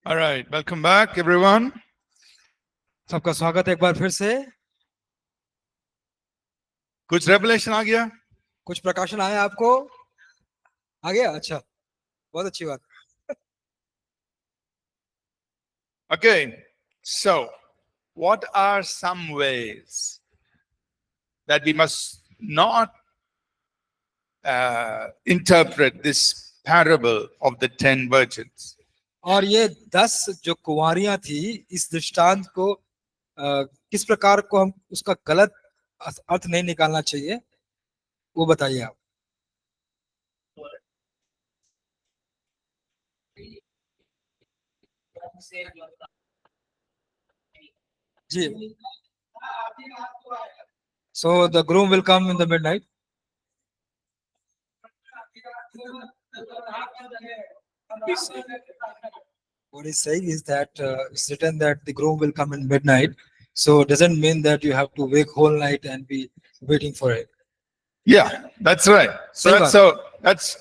All right, welcome back, everyone. सबका स्वागत है एक बार फिर से। कुछ revelation आ गया? कुछ प्रकाशन आया आपको? आ गया? अच्छा, बहुत अच्छी बात। Okay, so what are some ways that we must not interpret this parable of the 10 virgins? और ये 10 जो कुंवारियां थी, इस दृष्टांत को किस प्रकार को हम उसका गलत अर्थ नहीं निकालना चाहिए, वो बताइए आप। जी। So the groom will come in the midnight. What he's saying is that it's written that the groom will come in midnight. So it doesn't mean that you have to wake whole night and be waiting for it. Yeah, that's right. So सही that's, बात। so that's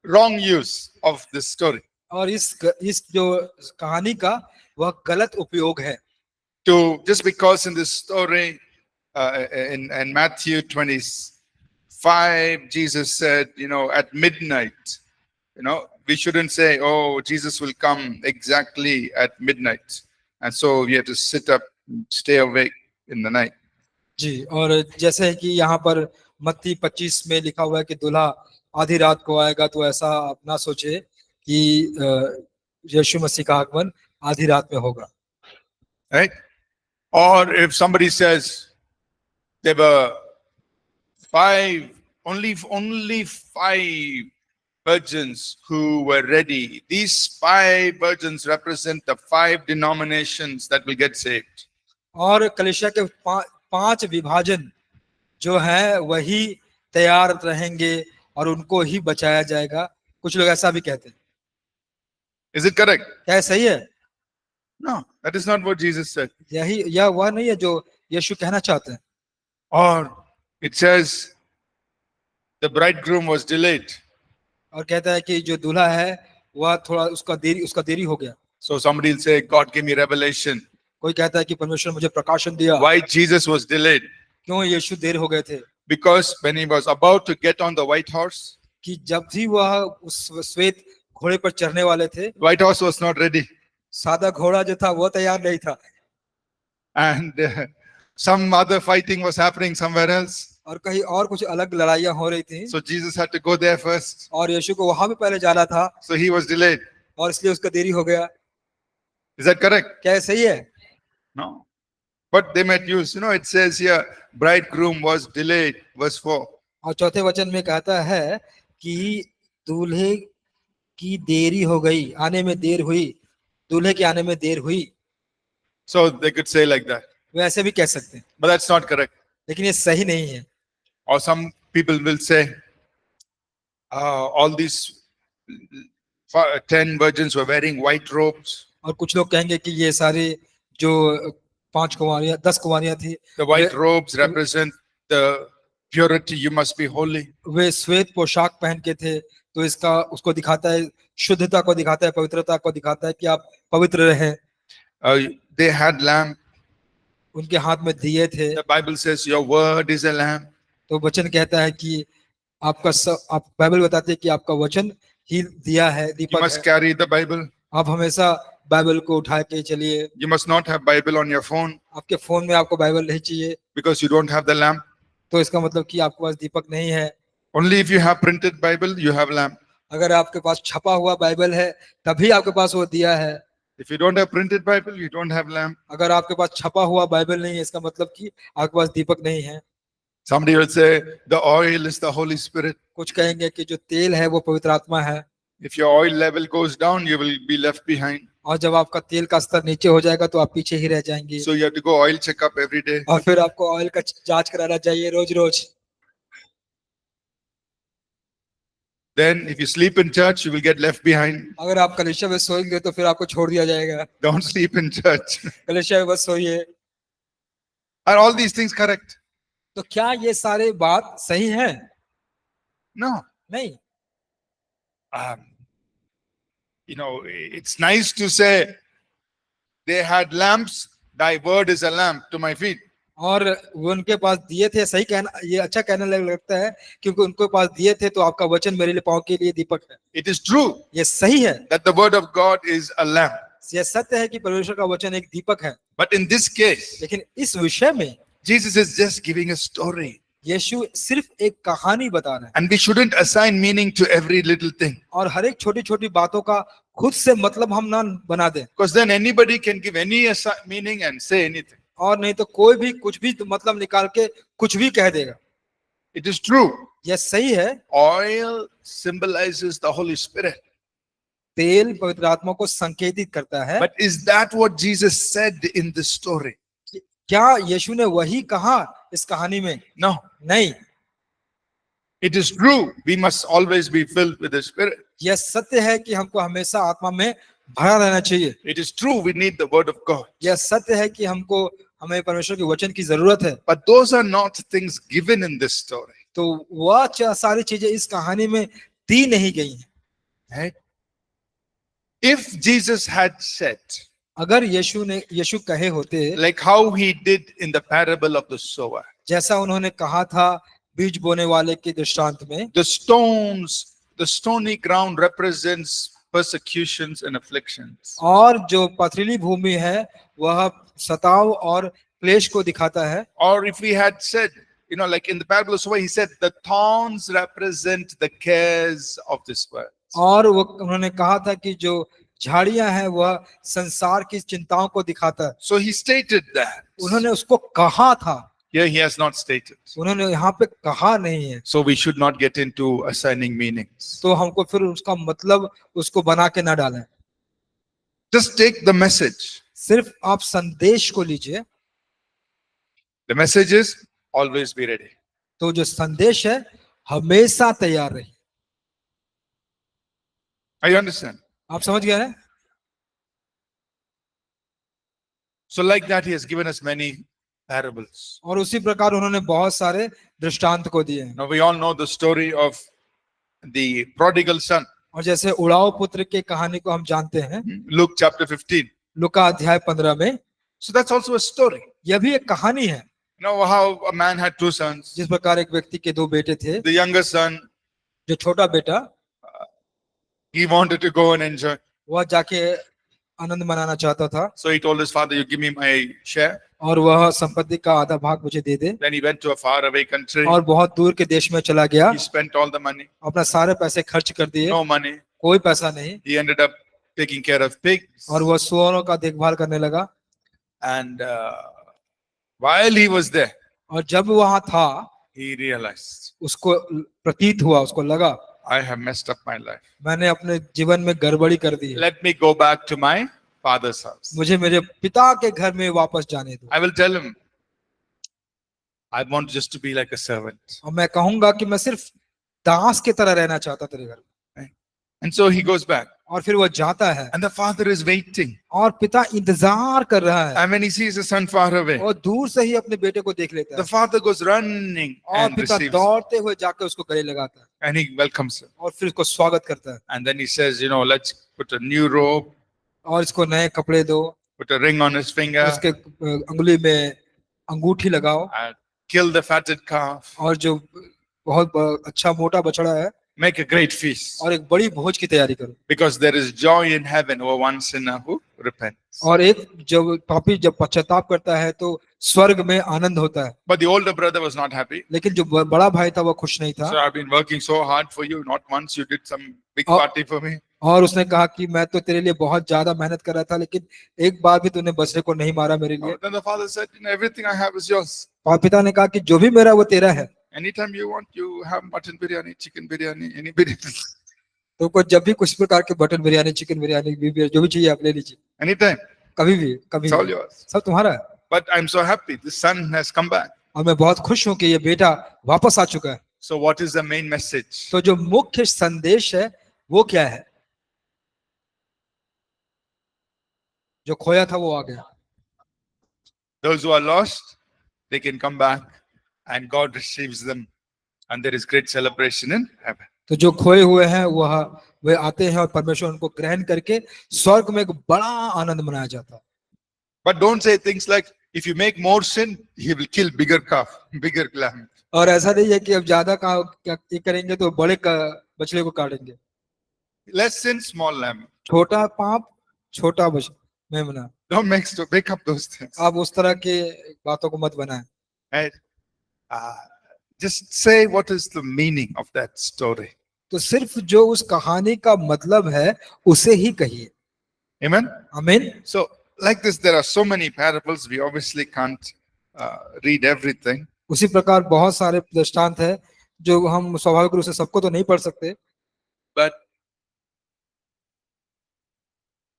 wrong use of this story. और इस जो कहानी का वह गलत उपयोग है। To just because in this story in Matthew 25, Jesus said, at midnight, we shouldn't say, oh, Jesus will come exactly at midnight. And so we have to sit up, stay awake in the night. जी, और जैसे है कि यहाँ पर मत्ती 25 में लिखा हुआ है कि दूल्हा आधी रात को आएगा, तो ऐसा आप ना सोचे कि यीशु मसीह का आगमन आधी रात में होगा। Right? Or if somebody says there were only 5 virgins who were ready. These 5 virgins represent the 5 denominations that will get saved. और कलीसिया के 5 विभाजन जो है वही तैयार रहेंगे और उनको ही बचाया जाएगा। कुछ लोग ऐसा भी कहते हैं। Is it correct? क्या सही है? No, that is not what Jesus said. यह वह नहीं है जो यीशु कहना चाहते हैं। Or it says the bridegroom was delayed. और कहता है कि जो दूल्हा है वह थोड़ा उसका देरी हो गया। So somebody will say, God gave me revelation. कोई कहता है कि परमेश्वर ने मुझे प्रकाशन दिया। Why Jesus was delayed? क्यों यीशु देर हो गए थे? Because when he was about to get on the white horse, कि जब भी वह उस श्वेत घोड़े पर चढ़ने वाले थे, white horse was not ready. सादा घोड़ा जो था वो तैयार नहीं था। And some other fighting was happening somewhere else. और कहीं और कुछ अलग लड़ाइयां हो रही थी। So Jesus had to go there first. और यीशु को वहां भी पहले जाना था। So he was delayed. और इसलिए उसका देरी हो गया। Is that correct? क्या सही है? No. But they might use, it says here, bridegroom was delayed, verse 4. और चौथे वचन में कहता है कि दूल्हे की देरी हो गई, आने में देर हुई, दूल्हे के आने में देर हुई। So they could say like that. वे ऐसे भी कह सकते हैं। But that's not correct. लेकिन ये सही नहीं है। Or some people will say, all these 10 virgins were wearing white robes. और कुछ लोग कहेंगे कि ये सारे जो 10 कुंवारियां थी, The white robes represent the purity, you must be holy. वे श्वेत पोशाक पहन के थे, तो इसका उसको दिखाता है, शुद्धता को दिखाता है, पवित्रता को दिखाता है कि आप पवित्र रहें। They had lamp. उनके हाथ में दिए थे। The Bible says your word is a lamp. तो वचन कहता है कि आप बाइबल बताते हैं कि आपका वचन ही दिया है, दीपक You must carry the Bible. आप हमेशा बाइबल को उठा के चलिए। You must not have Bible on your phone. आपके फोन में आपको बाइबल नहीं चाहिए। Because you don't have the lamp. तो इसका मतलब कि आपके पास दीपक नहीं है। Only if you have printed Bible, you have lamp. अगर आपके पास छपा हुआ बाइबल है तभी आपके पास वो दिया है। If you don't have printed Bible, you don't have lamp. अगर आपके पास छपा हुआ बाइबल नहीं है, इसका मतलब कि आपके पास दीपक नहीं है। Somebody will say the oil is the Holy Spirit. कुछ कहेंगे कि जो तेल है वो पवित्र आत्मा है। If your oil level goes down, you will be left behind. और जब आपका तेल का स्तर नीचे हो जाएगा तो आप पीछे ही रह जाएंगे। So you have to go oil checkup every day. और फिर आपको ऑयल का जांच कराना चाहिए रोज रोज। Then if you sleep in church, you will get left behind. अगर आप कलीसिया में सोएंगे तो फिर आपको छोड़ दिया जाएगा। Don't sleep in church. कलीसिया में बस सोइए। Are all these things correct? तो क्या ये सारे बात सही है? No. नहीं। You know, it's nice to say they had lamps, thy word is a lamp to my feet. और वो उनके पास दिए थे, सही कहना, ये अच्छा कहने लगता है, क्योंकि उनके पास दिए थे तो आपका वचन मेरे लिए पाँव के लिए दीपक है। It is true ये सही है, that the word of God is a lamp. ये सत्य है कि परमेश्वर का वचन एक दीपक है। But in this case, लेकिन इस विषय में Jesus is just giving a story. यीशु सिर्फ एक कहानी बता रहे हैं, And we shouldn't assign meaning to every little thing. और हर एक छोटी छोटी बातों का खुद से मतलब हम ना बना दें, Because then anybody can give any meaning and say anything. और नहीं तो कोई भी कुछ भी मतलब निकाल के कुछ भी कह देगा। It is true. यह सही है, Oil symbolizes the Holy Spirit. तेल पवित्र आत्मा को संकेतित करता है। But is that what Jesus said in this story? क्या यीशु ने वही कहा इस कहानी में? No. नहीं। It is true. We must always be filled with the Spirit. यह सत्य है कि हमको हमेशा आत्मा में भरा रहना चाहिए। It is true. We need the word of God. यह सत्य है कि हमें परमेश्वर के वचन की जरूरत है। But those are not things given in this story. तो वह सारी चीजें इस कहानी में दी नहीं गई हैं। Right? If Jesus had said, अगर यीशु कहे होते, like how he did in the parable of the sower, जैसा उन्होंने कहा था बीज बोने वाले के दृष्टांत में, the stony ground represents persecutions and afflictions. और जो पथरीली भूमि है वह सताव और क्लेश को दिखाता है। Or if we had said, you know, like in the parable of the sower, he said the thorns represent the cares of this world. और वो उन्होंने कहा था कि जो झाड़ियां हैं वह संसार की चिंताओं को दिखाता है। So he stated that. उन्होंने उसको कहा था, Here he has not stated. उन्होंने यहाँ पे कहा नहीं है। So we should not get into assigning meanings. तो हमको फिर उसका मतलब उसको बना के ना डालें। Just take the message. सिर्फ आप संदेश को लीजिए। The message is always be ready. तो जो संदेश है हमेशा तैयार रहिए। Are you understand? आप समझ गए हैं? So like that, he has given us many parables. और उसी प्रकार उन्होंने बहुत सारे दृष्टांत को दिए हैं। Now we all know the story of the prodigal son. और जैसे उड़ाऊ पुत्र के कहानी को हम जानते हैं, Luke chapter 15. लूका अध्याय 15 में, So that's also a story. यह भी एक कहानी है। You know how a man had two sons. जिस प्रकार एक व्यक्ति के दो बेटे थे। The younger son, जो छोटा बेटा, he wanted to go and enjoy. वह जाके आनंद मनाना चाहता था। So he told his father, you give me my share. और वह संपत्ति का आधा भाग मुझे दे दे। Then he went to a faraway country. और बहुत दूर के देश में चला गया। He spent all the money. अपना सारे पैसे खर्च कर दिए। No money. कोई पैसा नहीं। He ended up taking care of pigs. और वह सूअरों का देखभाल करने लगा। And while he was there, और जब वहां था, he realized, उसको प्रतीत हुआ, उसको लगा, I have messed up my life. मैंने अपने जीवन में गड़बड़ी कर दी है। Let me go back to my father's house. मुझे मेरे पिता के घर में वापस जाने दो। I will tell him, I want just to be like a servant. और मैं कहूंगा कि मैं सिर्फ दास की तरह रहना चाहता तेरे घर में। And so he goes back. और फिर वो जाता है। And the father is waiting. और पिता इंतजार कर रहा है। And when he sees his son far away, और दूर से ही अपने बेटे को देख लेता the है। father goes running और and पिता receives him. दौड़ते हुए जाकर उसको गले लगाता है। And he welcomes him. और फिर उसको स्वागत करता है। And then he says, you know, let's put a new robe, और इसको नए कपड़े दो। put a ring on his finger, उसके अंगुली में अंगूठी लगाओ। and kill the fatted calf, और जो बहुत अच्छा मोटा बछड़ा है, make a great feast. और एक बड़ी भोज की तैयारी करो। Because there is joy in heaven over one sinner who repents. और एक जब पापी जब पश्चाताप करता है तो स्वर्ग में आनंद होता है। But the older brother was not happy. लेकिन जो बड़ा भाई था वो खुश नहीं था। So I've been working so hard for you. Not once you did some big Oh. party for me. और उसने कहा कि मैं तो तेरे लिए बहुत ज्यादा मेहनत कर रहा था, लेकिन एक बार भी तूने बछड़े को नहीं मारा मेरे लिए। Then the father said, you know, everything I have is yours. और पिता ने कहा कि जो भी मेरा वो तेरा है। Anytime you want, you have mutton biryani, chicken biryani, any biryani. तो को जब भी कुछ प्रकार के बटन बिरयानी, चिकन बिरयानी, जो भी चाहिए आप ले लीजिए। Anytime. कभी भी, कभी It's all भी। yours. सब तुम्हारा है। But I'm so happy. The son has come back. और मैं बहुत खुश हूँ कि ये बेटा वापस आ चुका है। So what is the main message? तो जो मुख्य संदेश है वो क्या है? जो खोया था वो आ गया। Those who are lost, they can come back and God receives them and there is great celebration in heaven. तो जो खोए हुए हैं वे आते हैं और परमेश्वर उनको ग्रहण करके स्वर्ग में एक बड़ा आनंद मनाया जाता है। But don't say things like, if you make more sin, he will kill bigger calf, bigger lamb. और ऐसा नहीं है कि अब ज्यादा का क्या ये करेंगे तो बड़े बछड़े को काटेंगे। Less sin, small lamb. छोटा पाप छोटा मेमना। Don't make up those things. आप उस तरह के बातों को मत बनाएं। Right? Just say what is the meaning of that story. तो सिर्फ जो उस कहानी का मतलब है उसे ही कहिए। Amen? आमीन। So, like this, there are so many parables. We obviously can't read everything. उसी प्रकार बहुत सारे दृष्टांत है जो हम स्वाभाविक रूप से सबको तो नहीं पढ़ सकते, But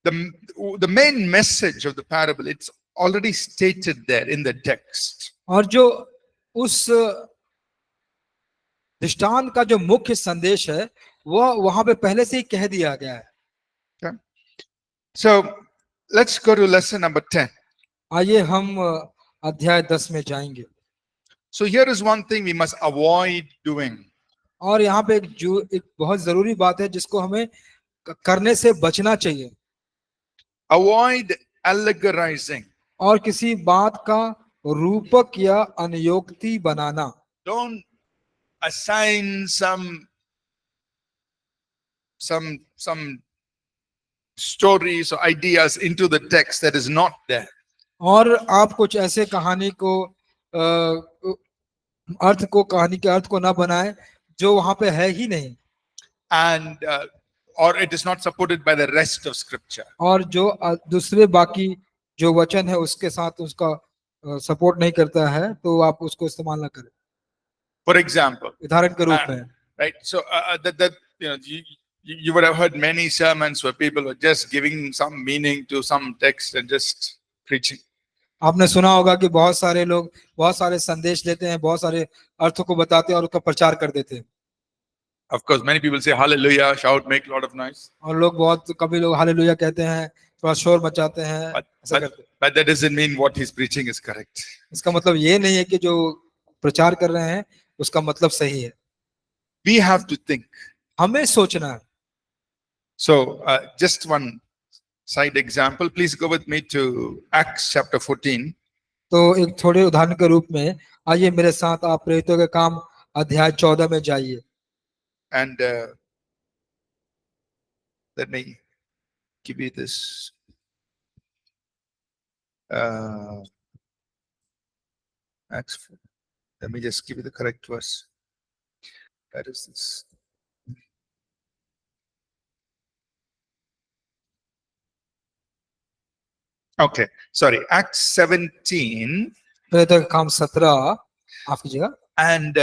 the main message of the parable, it's already stated there in the text. और जो उस दृष्टांत का जो मुख्य संदेश है वो वहां पे पहले से ही कह दिया गया है। Okay? So let's go to lesson number 10. आइए हम अध्याय 10 में जाएंगे। So here is one thing we must avoid doing. और यहाँ पे एक बहुत जरूरी बात है जिसको हमें करने से बचना चाहिए। Avoid allegorizing. और किसी बात का रूपक या अनुयोक्ति बनाना। Don't assign some stories or ideas into the text that is not there. और आप कुछ ऐसे कहानी को कहानी के अर्थ को ना बनाए जो वहां पे है ही नहीं, And or it is not supported by the rest of scripture. और जो दूसरे बाकी जो वचन है उसके साथ उसका सपोर्ट नहीं करता है तो आप उसको इस्तेमाल ना करें। For example, उदाहरण के रूप में, right? So that you would have heard many sermons where people were just giving some meaning to some text and just preaching. आपने सुना होगा कि बहुत सारे लोग बहुत सारे संदेश लेते हैं, बहुत सारे अर्थों को बताते हैं और उसका प्रचार कर देते हैं। Of course, many people say hallelujah, shout, make a lot of noise. और लोग कभी लोग हालेलुया कहते हैं, थोड़ा शोर मचाते हैं, ऐसा करते हैं। But that doesn't mean what he's preaching is correct. इसका मतलब ये नहीं है कि जो प्रचार कर रहे हैं उसका मतलब सही है। We have to think. हमें सोचना है। So just one side example, please go with me to Acts chapter 14. तो एक थोड़े उदाहरण के रूप में आइए मेरे साथ आप प्रेरितों के काम अध्याय 14 में जाइए। And let me give you this. Acts 4. Let me just give you the correct verse. That is this. Okay, sorry, Acts 17 प्रेरितों के काम 17 आप कीजिएगा and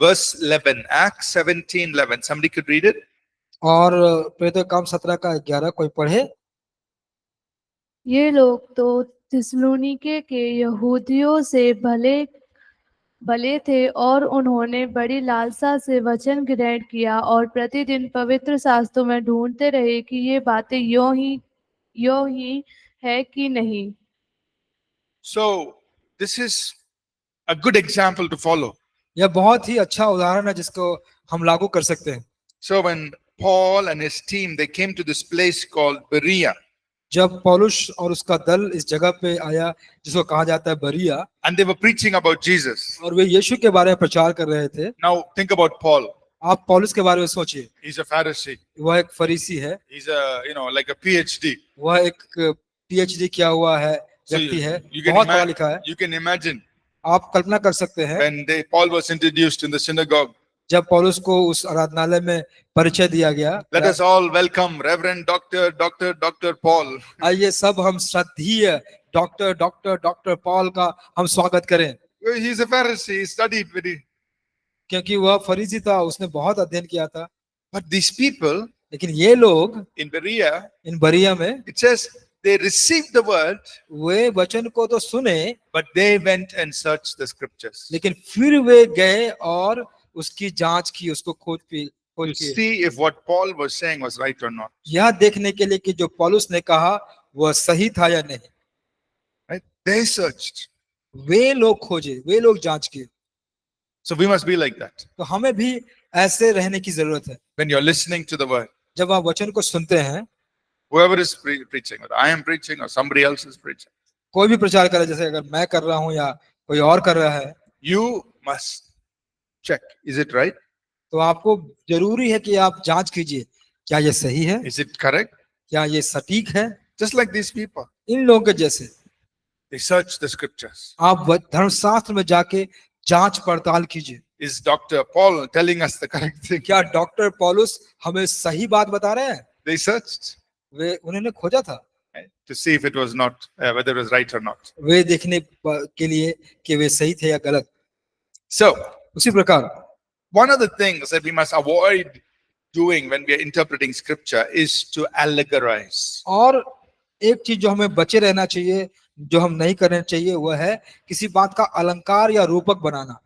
verse 11. Acts 17:11. Somebody could read it. और प्रेरितों के काम 17 का 11 कोई पढ़े। ये लोग तो थिस्सलुनीके के यहूदियों से भले थे और उन्होंने बड़ी लालसा से वचन ग्रहण किया और प्रतिदिन पवित्र शास्त्रों में ढूंढते रहे कि ये बातें यों ही है कि नहीं। So this is a good example to follow. यह बहुत ही अच्छा उदाहरण है जिसको हम लागू कर सकते हैं। So when Paul and his team, they came to this place called Berea. जब पौलुस और उसका दल इस जगह पे आया जिसको कहा जाता है बरिया, And they were preaching about Jesus. और वे यीशु के बारे में प्रचार कर रहे थे। Now think about Paul. आप पौलुस के बारे में सोचिए, He's a Pharisee. वह एक फरीसी है, He's like a PhD. वह एक पीएचडी किया हुआ है व्यक्ति है, बहुत पढ़ा लिखा है। You can imagine आप कल्पना कर सकते हैं when Paul was introduced in the synagogue. जब पौलुस को उस आराधनालय में परिचय दिया गया, Let us all welcome Reverend Dr. Paul. आइए सब हम श्रद्धेय डॉक्टर पॉल का हम स्वागत करें। He's a Pharisee. He studied very. क्योंकि वह फरीसी था, उसने बहुत अध्ययन किया था। But these people लेकिन ये लोग in Berea, इन बरिया में, it says they received the word, वे वचन को तो सुने, but they went and searched the scriptures लेकिन फिर वे गए और उसकी जांच की, उसको खोज to की, see if what Paul was saying was right or not. यह देखने के लिए कि जो पौलुस ने कहा वह सही था या नहीं। Right? They searched. वे लोग खोजे, वे लोग जांच किए। So we must be like that. तो हमें भी ऐसे रहने की जरूरत है। when you're listening to the word. जब आप वचन को सुनते हैं, Whoever is preaching, or I am preaching, or somebody else is preaching, कोई भी प्रचार करे, जैसे अगर मैं कर रहा हूँ या कोई और कर रहा है, you must check, is it right? तो आपको जरूरी है कि आप जांच कीजिए, क्या ये सही है, Is it correct? क्या ये सटीक है। Just like these people, इन लोगों के जैसे they search the scriptures. आप धर्मशास्त्र में जाके जांच पड़ताल कीजिए। Is Dr. Paul telling us the correct thing? क्या डॉक्टर पौलुस हमें सही बात बता रहे हैं? They searched उन्होंने खोजा था to see if it was not, whether it was right or not. वे देखने के लिए कि वे सही थे या गलत। So, उसी प्रकार one of the things that we must avoid doing when we are interpreting scripture is to allegorize. और एक चीज जो हमें बचे रहना चाहिए, जो हम नहीं करना चाहिए, वह है किसी बात का अलंकार या रूपक बनाना।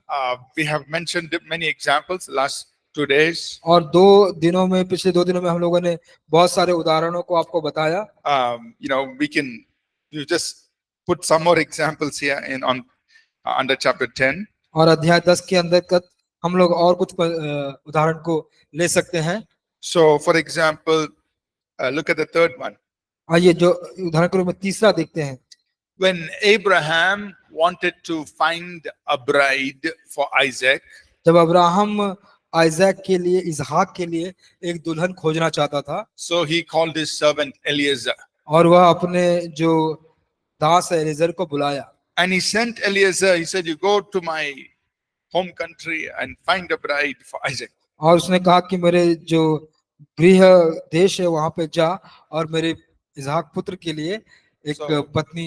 We have mentioned many examples last 2 days. और पिछले 2 दिनों में हम लोगों ने बहुत सारे उदाहरणों को आपको बताया। You just put some more examples here under chapter 10. और अध्याय 10 के अंतर्गत हम लोग और कुछ उदाहरण को ले सकते हैं। So, for example, look at the third one. आइए जो उदाहरण के रूप में तीसरा देखते हैं। When Abraham wanted to find a bride for Isaac, जब अब्राहम आइजैक के लिए, इसहाक के लिए एक दुल्हन खोजना चाहता था, so he called his servant Eliezer. और वह अपने जो दास है एलीजेर को बुलाया। And he sent Eliezer, he said, you go to my home country and find a bride for Isaac. और उसने कहा कि मेरे जो गृह देश है वहां पे जा और मेरे इसहाक पुत्र के लिए एक पत्नी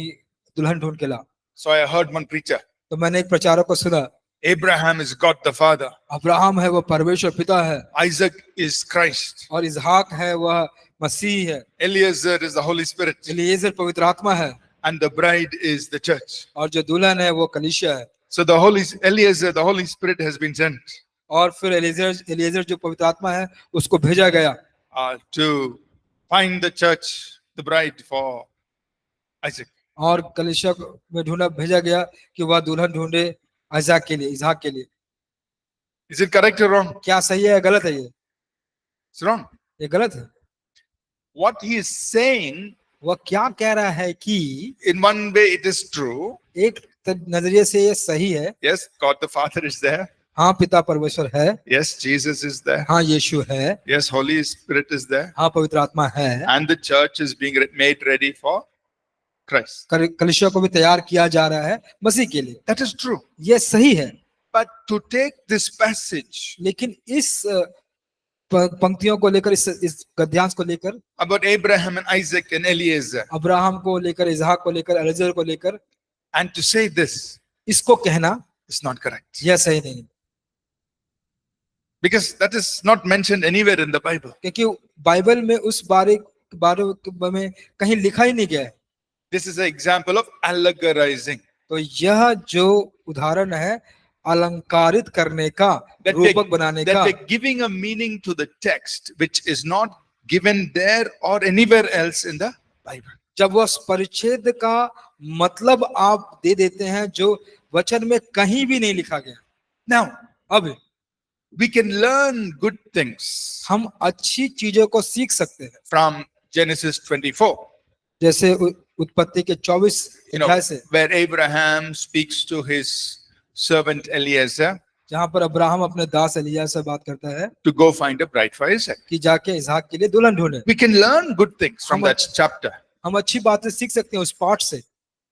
दुल्हन ढूंढ के ला। So I heard one preacher, तो मैंने एक प्रचारक को सुना, Abraham is God the Father, Abraham है वो परमेश्वर पिता है, Isaac is Christ, और इसहाक है वह मसीह है, Eliezer is the Holy Spirit, एलीजेर पवित्र आत्मा है, and the bride is the church. और जो दुल्हन है वो कलीसिया है। So Eliezer, the Holy Spirit has been sent और फिर एलीजेर जो पवित्र आत्मा है उसको भेजा गया to find the church, the bride for Isaac. और कलीसिया में भेजा गया कि वह दुल्हन ढूंढे इसहाक के लिए। Is it correct or wrong? क्या सही है या गलत है? ये It's wrong. ये गलत है। What he is saying, वह क्या कह रहा है कि in one way it is true. एक नजरिए से ये सही है। Yes, God the Father is there. हाँ, पिता परमेश्वर है। Yes, Jesus is there. हाँ, यीशु है। Yes, Holy Spirit is there. हाँ, पवित्र आत्मा है। And the church is being made ready for Christ. कलीसिया को भी तैयार किया जा रहा है मसीह के लिए। That is true. ये सही है। But to take this passage, लेकिन इस पंक्तियों को लेकर, इस गद्यांश को लेकर, about Abraham and Isaac and Eliezer, Abraham को लेकर, इसहाक को लेकर, एलीजेर को लेकर, and to say this, इसको कहना is not correct. यह सही नहीं, Because that is not mentioned anywhere in the Bible. क्योंकि बाइबल में उस बारे में कहीं लिखा ही नहीं गया है। This is an example of allegorizing. तो यह जो उदाहरण है अलंकारित करने का, रूपक बनाने का, that we're giving a meaning to the text which is not given there or anywhere else in the Bible. जब वह परिच्छेद का मतलब आप दे देते हैं जो वचन में कहीं भी नहीं लिखा गया। Now, अब we can learn good things हम अच्छी चीजों को सीख सकते हैं from Genesis 24. जैसे उत्पत्ति के 24 अध्याय से, where Abraham speaks to his servant Eliezer जहां पर अब्राहम अपने दास एलियाह से बात करता है to go find a bride for Isaac. कि जाके इसहाक के लिए दुल्हन ढूंढे। We can learn good things from that chapter. हम अच्छी बातें सीख सकते हैं उस पाठ से।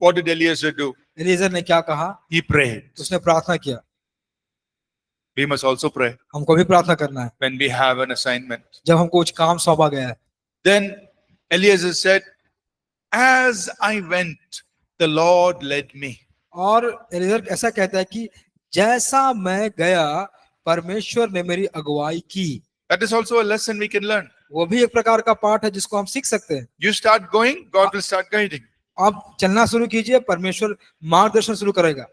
What did Eliezer do? एलीजेर ने क्या कहा? He prayed. उसने प्रार्थना किया। We must also pray हमको भी प्रार्थना करना है when we have an assignment. जब हमको कुछ काम सौंपा गया है। Then Eliezer said, as I went, the Lord led me. और एलीजेर ऐसा कहता है कि जैसा मैं गया परमेश्वर ने मेरी अगुवाई की। That is also a lesson we can learn. वो भी एक प्रकार का पाठ है जिसको हम सीख सकते हैं। You start going, God will start guiding. आप चलना शुरू कीजिए, परमेश्वर मार्गदर्शन शुरू करेगा।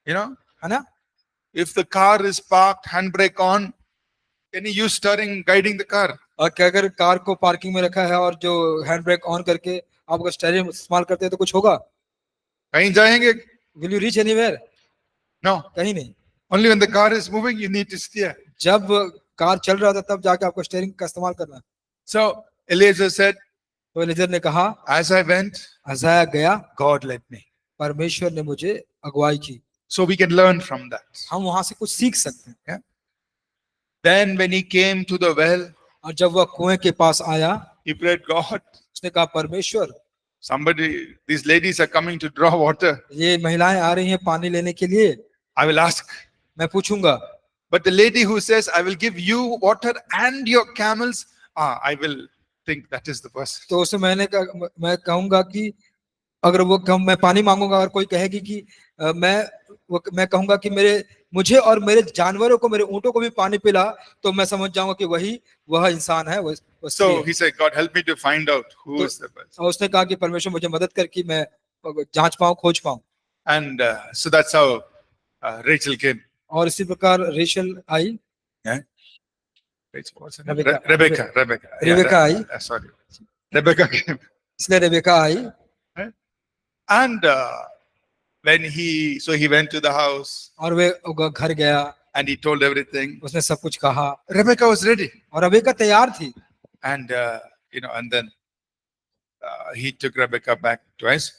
You know, है ना? if the car is parked, handbrake on, any use steering, guiding the car? और क्या अगर कार को पार्किंग में रखा है और जो हैंड ब्रेक ऑन करके आप अगर स्टीयरिंग इस्तेमाल करते हैं तो कुछ होगा? कहीं जाएंगे? Will you reach anywhere? No. कहीं नहीं। Only when the car is moving, you need to steer. जब कार चल रहा था तब जाके आपको स्टीयरिंग का इस्तेमाल करना है। So Eliezer said, तो एलीजेर ने कहा, as I went, हज़ाया गया, God led me. परमेश्वर ने मुझे अगुवाई की। So we can learn from that. हम वहां से कुछ सीख सकते हैं। Then when he came to the well, और जब वह कुएं के पास आया, he prayed, God, उसने कहा, परमेश्वर, these ladies are coming to draw water. ये महिलाएं आ रही हैं पानी लेने के लिए, I will ask. मैं पूछूंगा। But the lady who says, I will give you water and your camels, I will think that is the person. तो उससे मैं कहूंगा कि अगर मैं पानी मांगूंगा और कोई कहेगी कि मैं कहूंगा कि मुझे और मेरे जानवरों को, मेरे ऊंटों को भी पानी पिला, तो मैं समझ जाऊंगा कि वह इंसान है। So he said, God, help me to find out who is the person. और उसने कहा कि परमेश्वर मुझे मदद कर कि मैं जांच पाऊं, खोज पाऊं। And so that's how Rachel came. और इसी प्रकार रेचल आई, Rachel, what's her name? Rebecca. Rebecca. Rebecca आई, Sorry. Rebecca came. इसलिए Rebecca I. And when he went to the house और वे घर गया, and he told everything. उसने सब कुछ कहा, Rebecca was ready. और रेबेका तैयार थी। And and then he took Rebecca back to Isaac.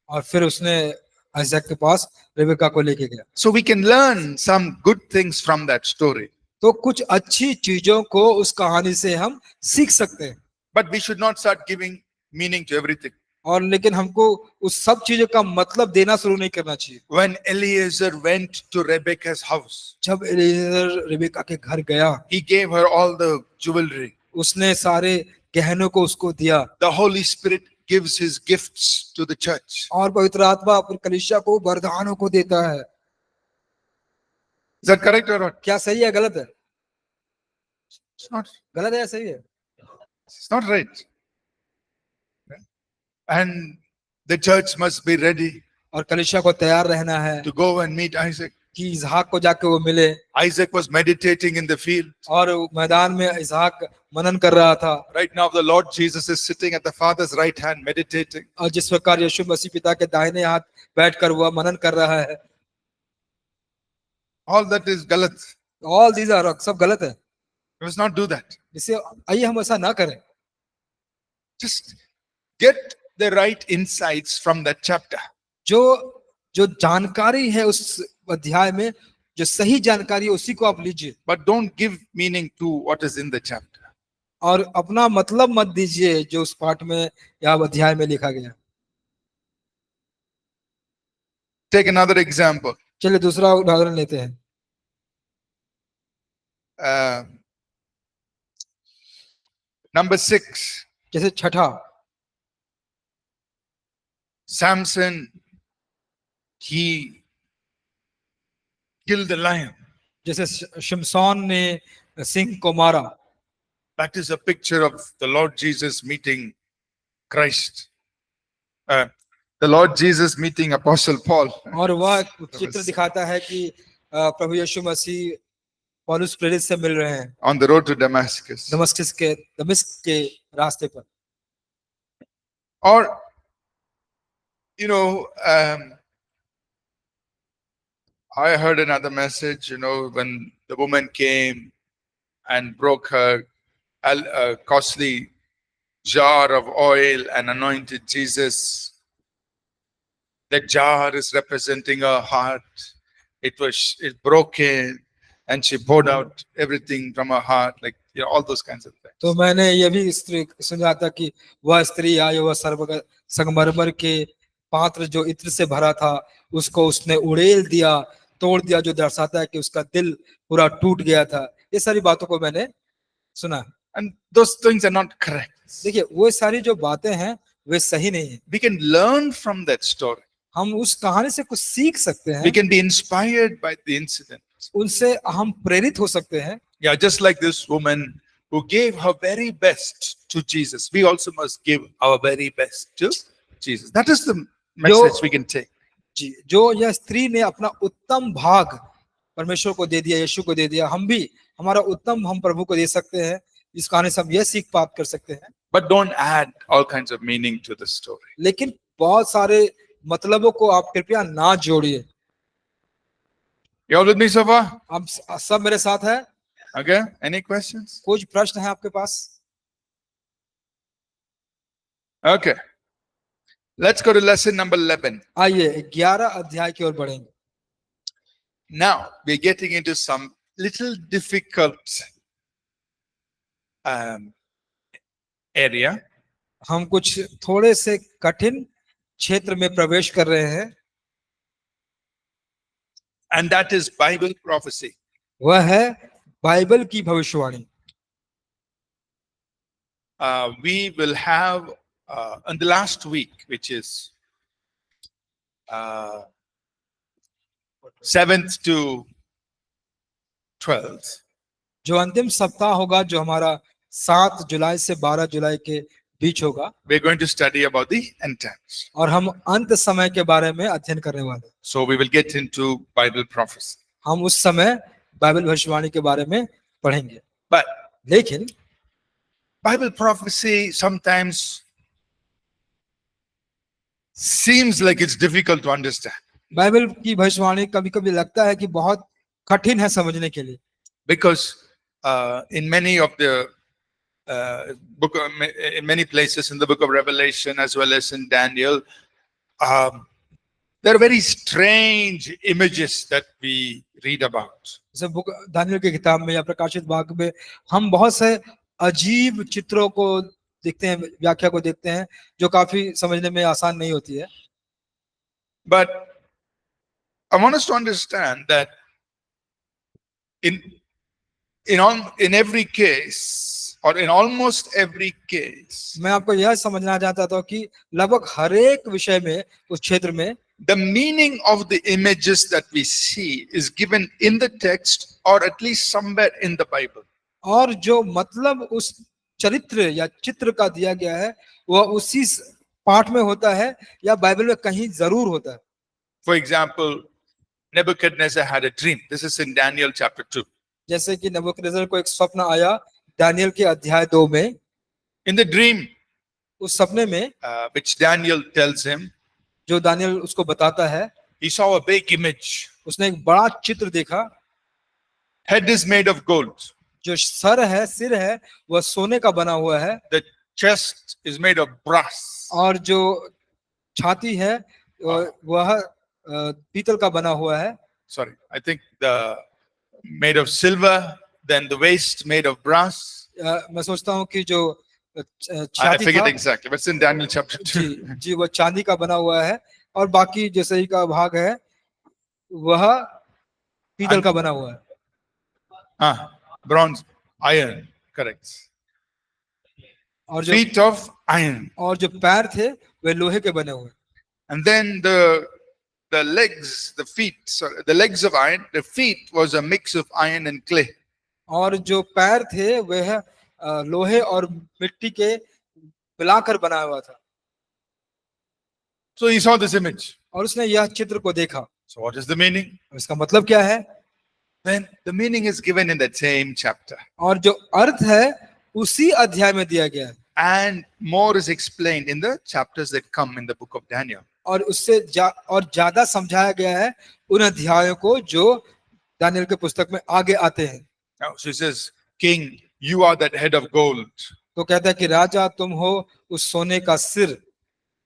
और फिर उसने आइजैक के पास रेबेका को लेके गया। So we can learn some good things from that story. तो कुछ अच्छी चीजों को उस कहानी से हम सीख सकते हैं। But we should not start giving meaning to everything. और लेकिन हमको उस सब चीजों का मतलब देना शुरू नहीं करना चाहिए। When Eliezer went to Rebecca's house, जब एलीजेर रेबेका के घर गया, he gave her all the jewelry. उसने सारे गहनों को उसको दिया। The Holy Spirit gives his gifts to the church. और पवित्र आत्मा अपनी कलीसिया को वरदानों को देता है। Is that correct or not? क्या सही है, गलत है? It's not. गलत है या सही है? It's not right. And the church must be ready और कलीसिया को तैयार रहना है to go and meet Isaac. कि इसहाक को जाके वो मिले। Isaac was meditating in the field. और मैदान में इसहाक मनन कर रहा था। Right now, the Lord Jesus is sitting at the Father's right hand meditating. और जिस प्रकार यीशु मसीह पिता के दाहिने हाथ बैठकर वह मनन कर रहा है। All that is galat. All these are सब गलत है। We must not do that. इससे आइए हम ऐसा ना करें। Just get the right insights from that chapter. जो जानकारी है उस अध्याय में, जो सही जानकारी है उसी को आप लीजिए। But don't give meaning to what is in the chapter. और अपना मतलब मत दीजिए जो उस पाठ में या अध्याय में लिखा गया। Take another example. चलिए दूसरा उदाहरण लेते हैं। Number 6. जैसे छठा, Samson, he killed the lion. जैसे शिमशोन ने सिंह को मारा। That is a picture of the Lord Jesus meeting Christ. The Lord Jesus meeting Apostle Paul. और वह चित्र दिखाता है कि प्रभु यीशु मसीह पौलुस प्रेरित से मिल रहे हैं On the road to Damascus. दमिश्क के रास्ते पर। Or, I heard another message, when the woman came and broke her costly jar of oil and anointed Jesus. That jar is representing her heart. It's broken, and she poured out everything from her heart, like all those kinds of things. तो मैंने ये भी स्त्री सुना था कि वह स्त्री आई, वह संगमरमर के पात्र जो इत्र से भरा था उसको उसने उड़ेल दिया, तोड़ दिया, जो दर्शाता है कि उसका दिल पूरा टूट गया था। ये सारी बातों को मैंने सुना। And those things are not correct. देखिए वो सारी जो बातें हैं वे सही नहीं है। We can learn from that story. हम उस कहानी से कुछ सीख सकते हैं। We can be inspired by the incident. उनसे हम प्रेरित हो सकते हैं। Yeah, just like this woman who gave her very best to Jesus, we also must give our very best to Jesus. That is the message we can take. जी, जो यह स्त्री ने अपना उत्तम भाग परमेश्वर को दे दिया, यीशु को दे दिया, हम भी हमारा उत्तम हम प्रभु को दे सकते हैं। इस कहानी से हम यह सीख प्राप्त कर सकते हैं। But don't add all kinds of meaning to the story. लेकिन बहुत सारे मतलबों को आप कृपया ना जोड़िए। You all with me so far? आप सब मेरे साथ है? Okay, any questions? कुछ प्रश्न है आपके पास? Okay, let's go to lesson number 11. आइए 11 अध्याय की ओर बढ़ेंगे। Now we're getting into some little difficult area, हम कुछ थोड़े से कठिन क्षेत्र में प्रवेश कर रहे हैं, and that is Bible prophecy. वह है बाइबल की भविष्यवाणी। We will have on the last week, which is 7th to 12th, जो अंतिम सप्ताह होगा, जो हमारा 7 जुलाई से 12 जुलाई के बीच होगा, we're going to study about the end times. और हम अंत समय के बारे में अध्ययन करने वाले हैं। So we will get into Bible prophecy. हम उस समय बाइबल भविष्यवाणी के बारे में पढ़ेंगे। But लेकिन Bible prophecy sometimes seems like it's difficult to understand Bible की भविष्यवाणी कभी-कभी लगता है कि बहुत कठिन है समझने के लिए, because in many of the in many places in the book of Revelation as well as in Daniel, there are very strange images that we read about. जैसे बुक दानियल की किताब में या प्रकाशित वाक्य में हम बहुत से अजीब चित्रों को देखते हैं, व्याख्या को देखते हैं, जो काफी समझने में आसान नहीं होती है। But I want us to understand that in every case, or in almost every case, मैं आपको यह समझना चाहता था कि लगभग हर एक विषय में, उस क्षेत्र में, the meaning of the images that we see is given in the text or at least somewhere in the Bible. और जो मतलब उस चरित्र या चित्र का दिया गया है, वह उसी पाठ में होता है या बाइबल में कहीं जरूर होता है। For example, Nebuchadnezzar had a dream. This is in Daniel chapter 2. जैसे कि नबूकदनेस्सर को एक स्वप्न आया दानियल के अध्याय 2 में। In the dream, उस सपने में which Daniel tells him, जो दानियल उसको बताता है, he saw a big image. उसने एक बड़ा चित्र देखा। Head is made of gold. जो सर है, सिर है, वह सोने का बना हुआ है। The chest is made of brass. और जो छाती है वह पीतल का बना हुआ है। Sorry, I think the made of silver, then the waist made of brass. मैं सोचता हूँ कि जो I छाती forget था, exactly, but it's in Daniel chapter 2. जी वह चांदी का बना हुआ है, और बाकी जो शरीर का भाग है वह पीतल का बना हुआ है। Bronze, iron, correct. और जो Feet of iron. और जो पैर थे वे लोहे के बने हुए। And then the legs, the feet, sorry, the legs of iron, the feet was a mix of iron and clay. और जो पैर थे वह लोहे और मिट्टी के मिलाकर बना हुआ था। So he saw this image. और उसने यह चित्र को देखा। So what is the meaning? इसका मतलब क्या है? Then the meaning is given in that same chapter. और जो अर्थ है उसी अध्याय में दिया गया है। And more is explained in the chapters that come in the book of Daniel. और उससे और ज्यादा समझाया गया है उन अध्यायों को जो दानियल के पुस्तक में आगे आते हैं। Now, so he says, King, you are that head of gold. तो कहता है कि राजा तुम हो उस सोने का सिर।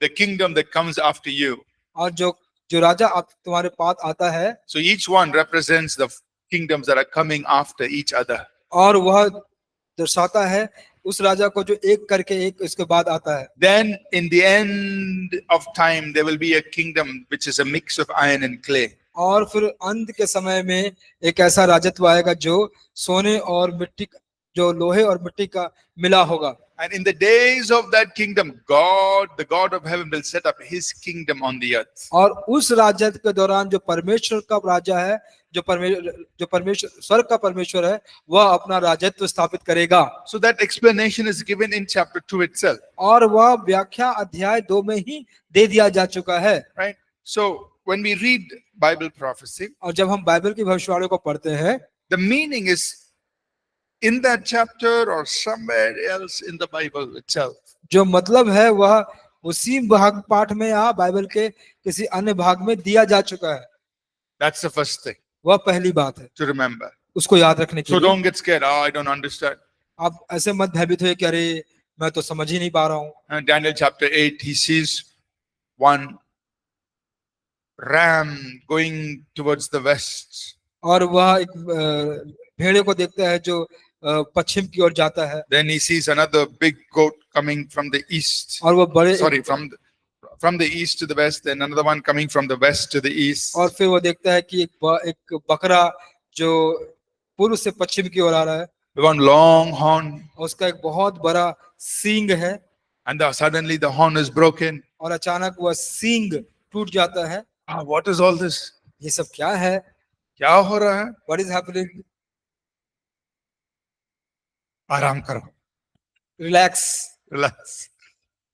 The kingdom that comes after you. और जो राजा आप तुम्हारे पास आता है। So each one represents the kingdoms that are coming after each other. और वह दर्शाता है उस राजा को जो एक करके एक इसके बाद आता है। Then in the end of time there will be a kingdom which is a mix of iron and clay. और फिर अंत के समय में एक ऐसा राजत्व आएगा जो सोने और मिट्टी, जो लोहे और मिट्टी का मिला होगा। And in the days of that kingdom, God, the God of heaven, will set up his kingdom on the earth. और उस राजत्व के दौरान जो परमेश्वर का राजा है, जो परमेश्वर स्वर्ग का परमेश्वर है, वह अपना राजत्व स्थापित करेगा। So that explanation is given in chapter 2 itself. और वह व्याख्या अध्याय 2 में ही दे दिया जा चुका है। Right? So when we read Bible prophecy, और जब हम बाइबल की भविष्यवाणी को पढ़ते हैं, the meaning is in that chapter or somewhere else in the Bible itself. जो मतलब है वह उसी भाग पाठ में या बाइबल के किसी अन्य भाग में दिया जा चुका है। That's the first thing वह पहली बात है to remember. उसको याद रखने के So लिए। don't get scared. Oh, I don't understand. आप ऐसे मत भयभीत हुए कि अरे मैं तो समझ ही नहीं पा रहा हूँ। And Daniel chapter 8, he sees one ram going towards the west. और वह एक भेड़े को देखता है जो पश्चिम की ओर जाता है। Then he sees another big goat coming from the east. और वो बड़े Sorry, from the east to the west, then another one coming from the west to the east. और फिर वो देखता है कि एक बकरा जो पूर्व से पश्चिम की ओर आ रहा है, One long horn, और उसका एक बहुत बड़ा सींग है, and suddenly the horn is broken. और अचानक वह सींग टूट जाता है। What is all this? ये सब क्या है? क्या हो रहा है? What is happening? आराम करो. Relax. Relax.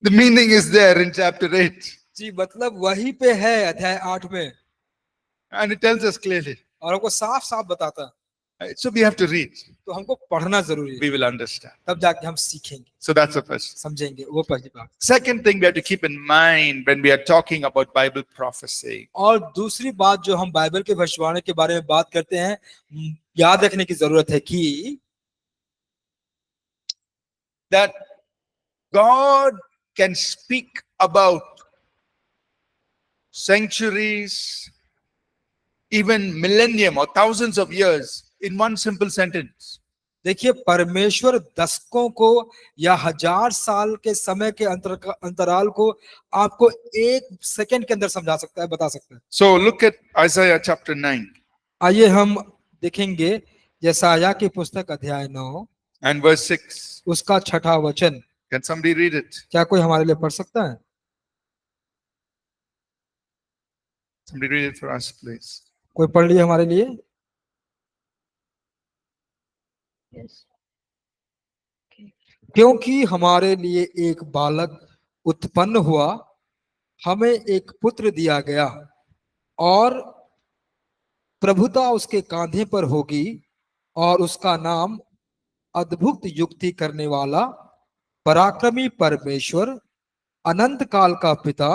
The meaning is there in chapter 8. जी, मतलब वहीं पे है अध्याय 8 में, And it tells us clearly. और हमको साफ साफ बताता है। So we have to read. तो हमको पढ़ना जरूरी है, We will understand. तब जाके हम सीखेंगे, So that's the first. समझेंगे। वो पहली बात। Second thing we have to keep in mind when we are talking about Bible prophecy. और दूसरी बात जो हम बाइबल के भविष्यवाणी के बारे में बात करते हैं, याद रखने की जरूरत है कि That God can speak about centuries, even millennium or thousands of years in one simple sentence. देखिए, परमेश्वर दशकों को या 1000 साल के समय के अंतराल को आपको 1 सेकंड के अंदर समझा सकता है, बता सकता है। So look at Isaiah chapter 9 आइए हम देखेंगे यशायाह की पुस्तक अध्याय 9 and verse 6. उसका 6वां वचन। Can somebody read it? क्या कोई हमारे लिए पढ़ सकता है? Somebody read it for us, please. कोई पढ़ लिए हमारे लिए? Yes. क्योंकि हमारे लिए एक बालक उत्पन्न हुआ, हमें एक पुत्र दिया गया, और प्रभुता उसके कांधे पर होगी, और उसका नाम अद्भुत युक्ति करने वाला, पराक्रमी परमेश्वर, अनंत काल का पिता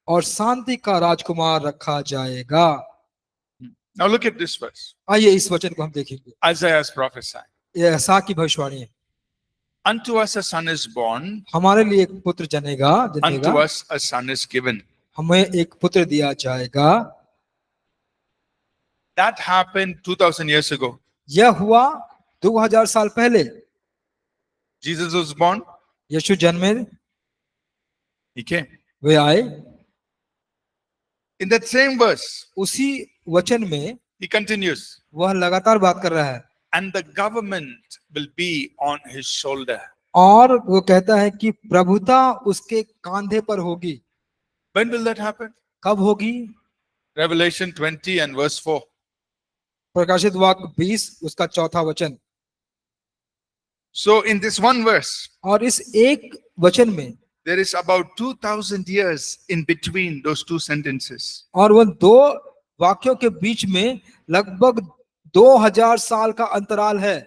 और शांति का राजकुमार रखा जाएगा। Now look at this verse. आइए इस वचन को हम देखेंगे। Isaiah is prophesying. ये यशायाह की भविष्यवाणी है। Unto us a son is born, हमारे लिए एक पुत्र जनेगा, unto us a son is given. हमें एक पुत्र दिया जाएगा। That happened 2000 years ago. यह हुआ 2000 साल पहले। Jesus was born, यीशु जन्मे, he came. वे आए। In that same verse, उसी वचन में he continues, वह लगातार बात कर रहा है, and the government will be on his shoulder. और वो कहता है कि प्रभुता उसके कांधे पर होगी। When will that happen? कब होगी? Revelation 20 and verse 4. प्रकाशित वाक्य 20 उसका 4वां वचन। So in this one verse, और इस एक वचन में there is about 2000 years in between those two sentences. और वह 2 वाक्यों के बीच में लगभग 2000 साल का अंतराल है।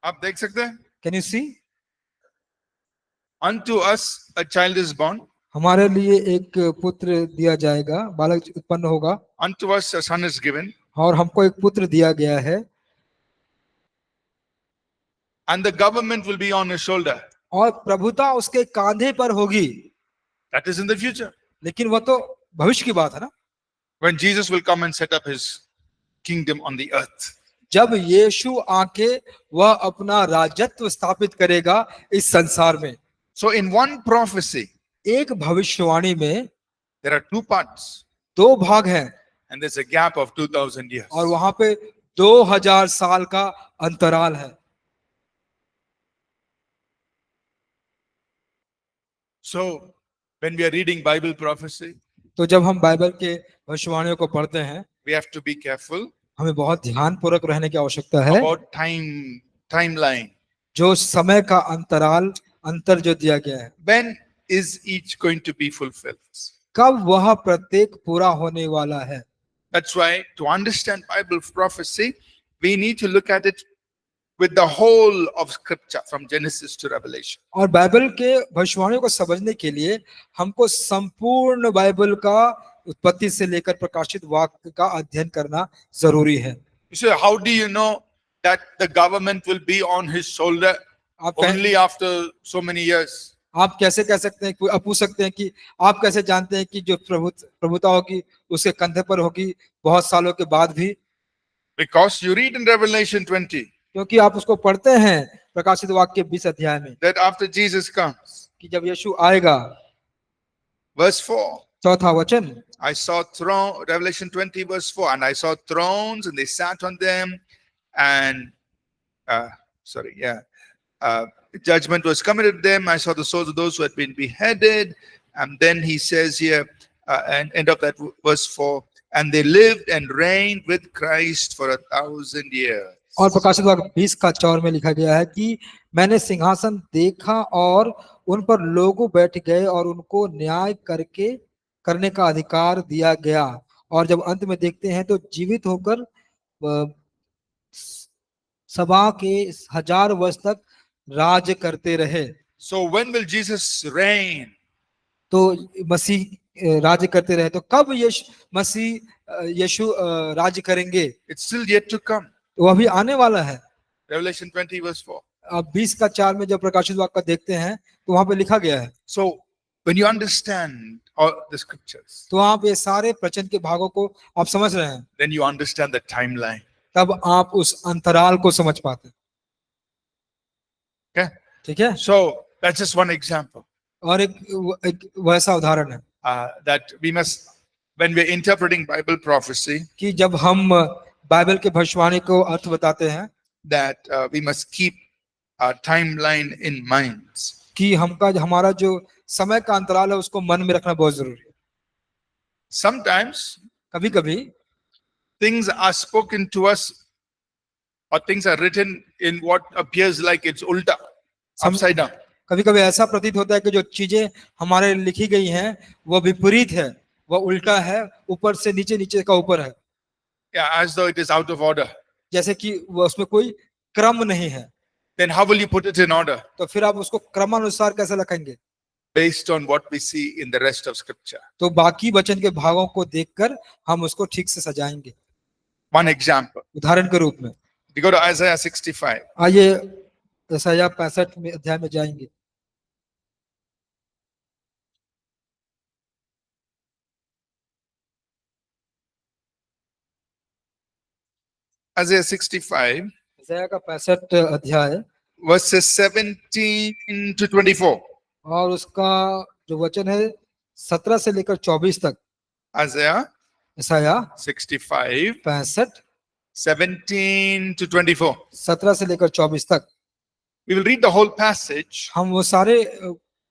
आप देख सकते हैं? Can you see? Unto us a child is born, हमारे लिए एक पुत्र दिया जाएगा, बालक उत्पन्न होगा, unto us a son is given, और हमको एक पुत्र दिया गया है, and the government will be on his shoulder. और प्रभुता उसके कांधे पर होगी। That is in the future. लेकिन वह तो भविष्य की बात है ना, When Jesus will come and set up his kingdom on the earth. जब यीशु आके वह अपना राजत्व स्थापित करेगा इस संसार में। So in one prophecy, एक भविष्यवाणी में there are 2 parts, 2 भाग हैं, and there's a gap of 2000 years. और वहां पे 2000 साल का अंतराल है। So when we are reading Bible prophecy, तो जब हम बाइबल के भविष्यवाणियों को पढ़ते हैं, we have to be careful हमें बहुत ध्यान पूर्वक रहने की आवश्यकता है। about timeline. जो समय का अंतर जो दिया गया है, When is each going to be fulfilled? कब वह प्रत्येक पूरा होने वाला है। That's why to understand Bible prophecy, we need to look at it with the whole of scripture from Genesis to Revelation. और बाइबल के भविष्यवाणियों को समझने के लिए हमको संपूर्ण बाइबल का उत्पत्ति से लेकर प्रकाशित वाक्य का अध्ययन करना जरूरी है। You say, how do you know that the government will be on his shoulder आप कह, only after so many years? आप कैसे कह सकते हैं, आप पूछ सकते हैं कि आप कैसे जानते हैं कि जो प्रभुता होगी उसके कंधे पर होगी बहुत सालों के बाद भी? Because you read in Revelation 20 क्योंकि आप उसको पढ़ते हैं प्रकाशित वाक्य 20 अध्याय में that after Jesus comes, कि जब यीशु आएगा, verse 4, चौथा वचन, I saw throne, Revelation 20 verse 4, and I saw thrones and they sat on them, and judgment was committed to them. I saw the souls of those who had been beheaded. And then he says here, and end of that verse 4, and they lived and reigned with Christ for 1,000 years. और प्रकाशित वाक्य 20 का 4 में लिखा गया है कि मैंने सिंहासन देखा और उन पर लोग बैठ गए और उनको न्याय करने का अधिकार दिया गया, और जब अंत में देखते हैं तो जीवित होकर सभा के 1000 वर्ष तक राज करते रहे। So when will Jesus reign? तो मसीह राज्य करते रहे, तो कब यीशु राज्य करेंगे? It's still yet to come. वो अभी आने वाला है। Revelation 20 verse 4. अब 20 का 4 में जब प्रकाशित वाक्य का देखते हैं तो वहां पे लिखा गया है। So when you understand all the scriptures, तो आप ये सारे प्रवचन के भागों को आप समझ रहे हैं, then you understand the timeline. तब आप उस अंतराल को समझ पाते हैं। Okay? ठीक है, So that's just one example. और एक वैसा उदाहरण है That we must, when we're interpreting Bible prophecy, कि जब हम बाइबल के भविष्यवाणी को अर्थ बताते हैं, that we must keep our timeline in mind. कि हमारा जो समय का अंतराल है उसको मन में रखना बहुत जरूरी है। Sometimes कभी कभी things are spoken to us, or things are written in what appears like it's ulta, upside down. कभी कभी ऐसा प्रतीत होता है कि जो चीजें हमारे लिखी गई हैं वो विपरीत है, वो उल्टा है, ऊपर से नीचे, नीचे का ऊपर है, Yeah, as though it is out of order. जैसे कि वो उसमें कोई क्रम नहीं है। Then how will you put it in order? तो फिर आप उसको क्रमानुसार कैसे रखेंगे? Based on what we see in the rest of scripture. तो बाकी वचन के भागों को देखकर हम उसको ठीक से सजाएंगे। One example. उदाहरण के रूप में We go to Isaiah 65. आइए यशायाह 65 में अध्याय में जाएंगे। Isaiah 65, यशायाह का 65 अध्याय verses 17 to 24. और उसका जो वचन है 17 से लेकर 24 तक। Isaiah यशायाह 65, 65 17 to 24. 17 से लेकर 24 तक। We will read the whole passage, हम वो सारे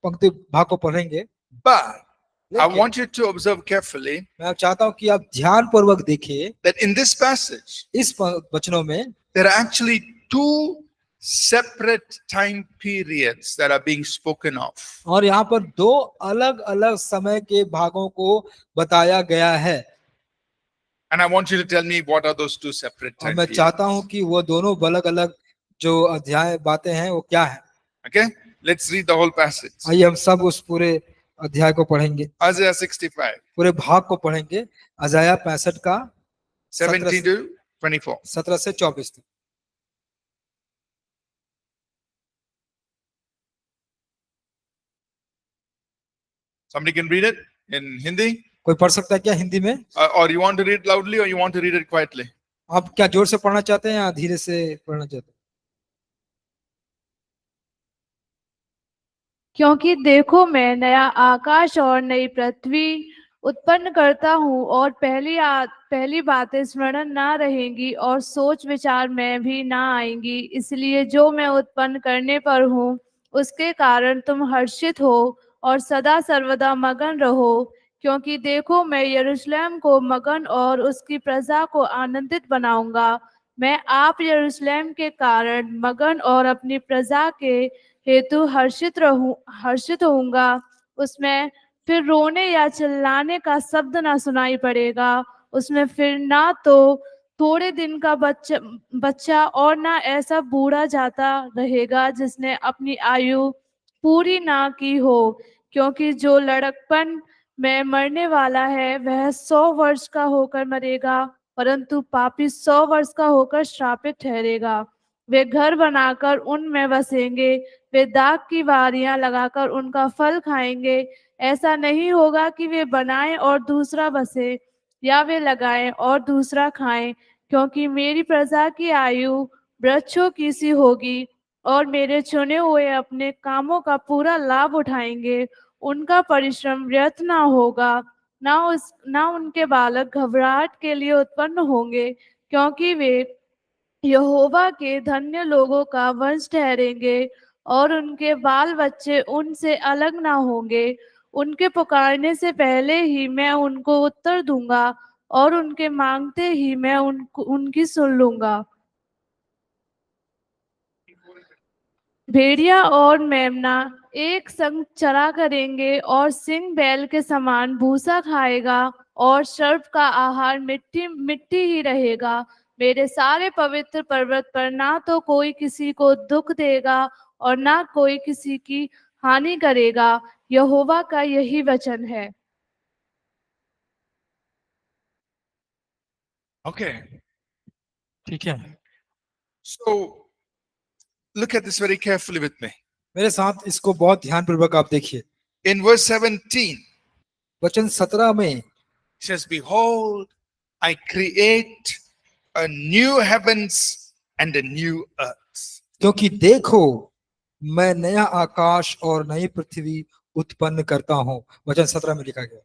पंक्ति भाग को पढ़ेंगे, but I लेकिन want you to observe carefully मैं चाहता हूं कि आप ध्यान पूर्वक देखिए that in this passage, इस वचनों में there are actually two separate time periods that are being spoken of. और यहाँ पर दो अलग अलग समय के भागों को बताया गया है, And I want you to tell me what are those two separate और time मैं periods. चाहता हूं कि वो दोनों अलग अलग जो अध्याय बातें हैं वो क्या है। Okay, let's read the whole passage. आइए हम सब उस पूरे अध्याय को पढ़ेंगे, Isaiah 65, पूरे भाग को पढ़ेंगे। यशायाह 65 का 17 to 24. 17 से 24 तक। Somebody can read it in Hindi, कोई पढ़ सकता है क्या हिंदी में? or you want to read it loudly, or you want to read it quietly? आप क्या जोर से पढ़ना चाहते हैं या धीरे से पढ़ना चाहते हैं? क्योंकि देखो मैं नया आकाश और नई पृथ्वी उत्पन्न करता हूँ, और पहली बातें स्मरण ना रहेंगी और सोच विचार में भी ना आएंगी। इसलिए जो मैं उत्पन्न करने पर हूँ उसके कारण तुम हर्षित हो और सदा सर्वदा मगन रहो। क्योंकि देखो मैं यरूशलेम को मगन और उसकी प्रजा को आनंदित बनाऊंगा। मैं आप यरूशलेम के कारण मगन और अपनी प्रजा के हेतु हर्षित होऊंगा। उसमें फिर रोने या चिल्लाने का शब्द ना सुनाई पड़ेगा। उसमें फिर ना तो थोड़े दिन का बच्चा और ना ऐसा बूढ़ा जाता रहेगा जिसने अपनी आयु पूरी ना की हो। क्योंकि जो लड़कपन मैं मरने वाला है, वह 100 वर्ष का होकर मरेगा, परंतु पापी 100 वर्ष का होकर श्रापित ठहरेगा। वे घर बनाकर उनमें बसेंगे, वे दाख की वारियां लगाकर उनका फल खाएंगे। ऐसा नहीं होगा कि वे बनाएं और दूसरा बसे, या वे लगाएं और दूसरा खाएं, क्योंकि मेरी प्रजा की आयु वृक्षों की सी होगी और मेरे चुने हुए अपने कामों का पूरा लाभ उठाएंगे। उनका परिश्रम व्यर्थ ना होगा, ना उनके बालक घबराहट के लिए उत्पन्न होंगे, क्योंकि वे यहोवा के धन्य लोगों का वंश ठहरेंगे और उनके बाल बच्चे उनसे अलग ना होंगे। उनके पुकारने से पहले ही मैं उनको उत्तर दूंगा और उनके मांगते ही मैं उनकी सुन लूंगा। भेड़िया और मेमना एक संग चरा करेंगे और सिंह बैल के समान भूसा खाएगा और सर्प का आहार मिट्टी मिट्टी ही रहेगा। मेरे सारे पवित्र पर्वत पर ना तो कोई किसी को दुख देगा और ना कोई किसी की हानि करेगा। यहोवा का यही वचन है। Okay. ठीक है, So look at this very carefully with me. मेरे साथ इसको बहुत ध्यानपूर्वक आप देखिए। In verse 17, वचन 17 में it says, Behold, I create a new heavens and a new earth. क्योंकि देखो मैं नया आकाश और नई पृथ्वी उत्पन्न करता हूँ। वचन 17 में लिखा गया।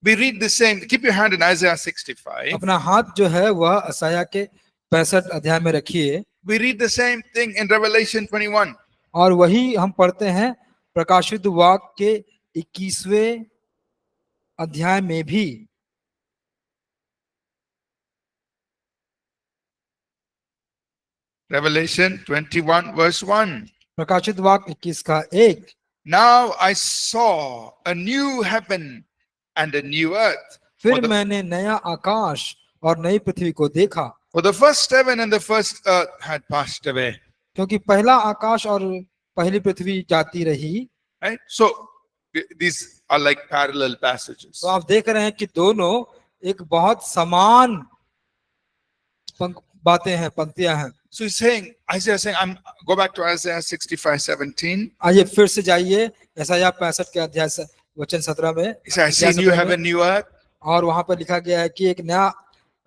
We read the same. Keep your hand in Isaiah 65. अपना हाथ जो है वह यशायाह के 65 अध्याय में रखिए। We read the same thing in Revelation 21. और वही हम पढ़ते हैं प्रकाशित वाक्य के 21वें अध्याय में भी। Revelation 21 verse 1. प्रकाशित वाक्य 21 का 1। Now I saw a new heaven and a new earth. फिर मैंने नया आकाश और नई पृथ्वी को देखा, For the first heaven and the first earth had passed away. क्योंकि पहला आकाश और पहली पृथ्वी जाती रही। Right? So these are like parallel passages. तो आप देख रहे हैं कि दोनों एक बहुत समान बातें हैं, पंक्तियां हैं। So he's saying, Isaiah is saying, go back to Isaiah 65:17. आइए फिर से जाइए यशायाह 65 के अध्याय से वचन 17 में। He says, I see new heaven, new earth, और वहां पर लिखा गया है कि एक नया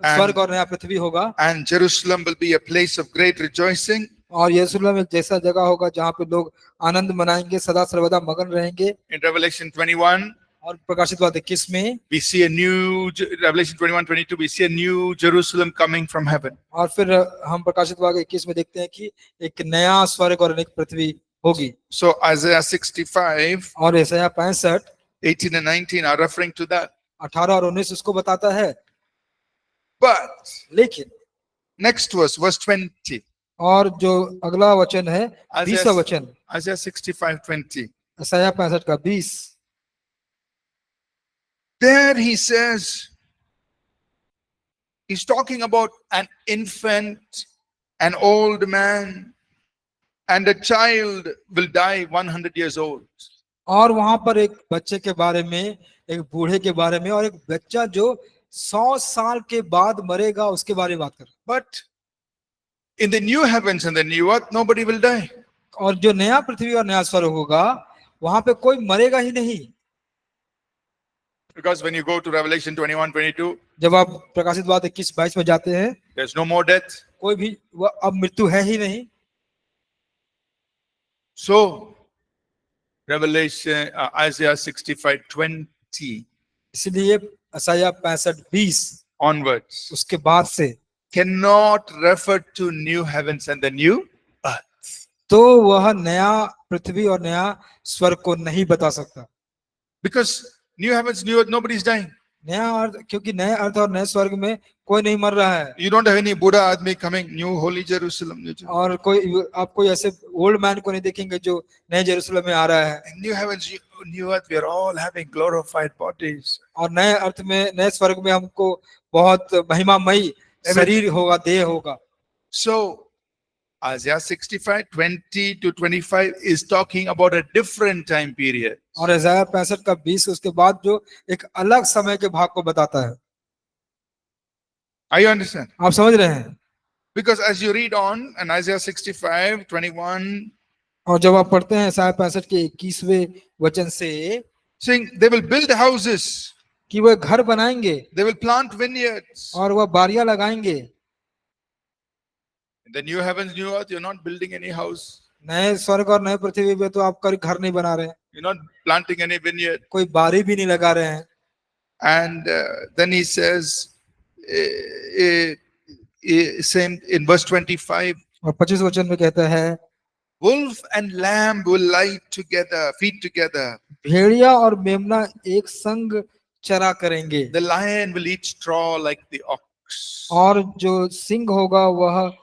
स्वर्ग और नया पृथ्वी होगा, and Jerusalem will be a place of great rejoicing. और यरूशलेम एक जैसा जगह होगा जहाँ पे लोग आनंद मनाएंगे, सदा सर्वदा मगन रहेंगे। In Revelation 21, और प्रकाशित वाक्य 21 में we see a new, Revelation 21:22, we see a new Jerusalem coming from heaven. और फिर हम प्रकाशित वाक्य 21 में देखते हैं कि एक नया स्वर्ग और एक पृथ्वी होगी। So Isaiah 65, और यशायाह 65 18 and 19 are referring to that. 18 और 19 उसको बताता है। But लेकिन next verse 20, और जो अगला वचन है 20वां वचन, Isaiah 65:20. यशायाह 65 का 20, There he says, he's talking about an infant, an old man, and a child will die 100 years old. और वहां पर एक बच्चे के बारे में, एक बूढ़े के बारे में, और एक बच्चा जो 100 साल के बाद मरेगा उसके बारे में बात कर। But in the new heavens and the new earth, nobody will die. और जो नया पृथ्वी और नया स्वर्ग होगा वहां पे कोई मरेगा ही नहीं। Because when you go to Revelation 21:22, जब आप प्रकाशित वाक्य 21-22 में जाते हैं, there's no more death. कोई भी अब मृत्यु है ही नहीं। So, Revelation, Isaiah 65:20 इसलिए यशायाह 65-20 onwards उसके बाद से cannot refer to new heavens and the new earth. तो वह नया पृथ्वी और नया स्वर्ग को नहीं बता सकता। Because new heavens, new earth, nobody's dying. नया अर्थ, क्योंकि नए अर्थ और नए स्वर्ग में कोई नहीं मर रहा है। You don't have any Buddha Admi coming, new holy Jerusalem. New Jerusalem. और कोई आप कोई ऐसे ओल्ड मैन को नहीं देखेंगे जो नए जेरूसलम में आ रहा है। In new heavens, new earth, we are all having glorified bodies. और नए अर्थ में, नए स्वर्ग में हमको बहुत महिमामयी शरीर होगा, देह होगा। So, Isaiah 65, 20 to 25 is talking about a different time period. और यशायाह 65 का 20 उसके बाद जो एक अलग समय के भाग को बताता है। Are you understand? आप समझ रहे हैं? Because as you read on in Isaiah 65, 21, और जब आप पढ़ते हैं यशायाह 65 के 21वें वचन से saying they will build houses, कि वह घर बनाएंगे they will plant vineyards. और वह बारियां लगाएंगे। In the new heavens, new earth, you're not building any house. नए स्वर्ग और नए पृथ्वी पे तो आप कभी घर नहीं बना रहे हैं, You're not planting any vineyard. कोई बारी भी नहीं लगा रहे हैं। And then he says, same in verse 25, और 25 वचन में कहता है wolf and lamb will lie together, feed together. भेड़िया और मेमना एक संग चरा करेंगे The lion will eat straw like the ox. और जो सिंह होगा वह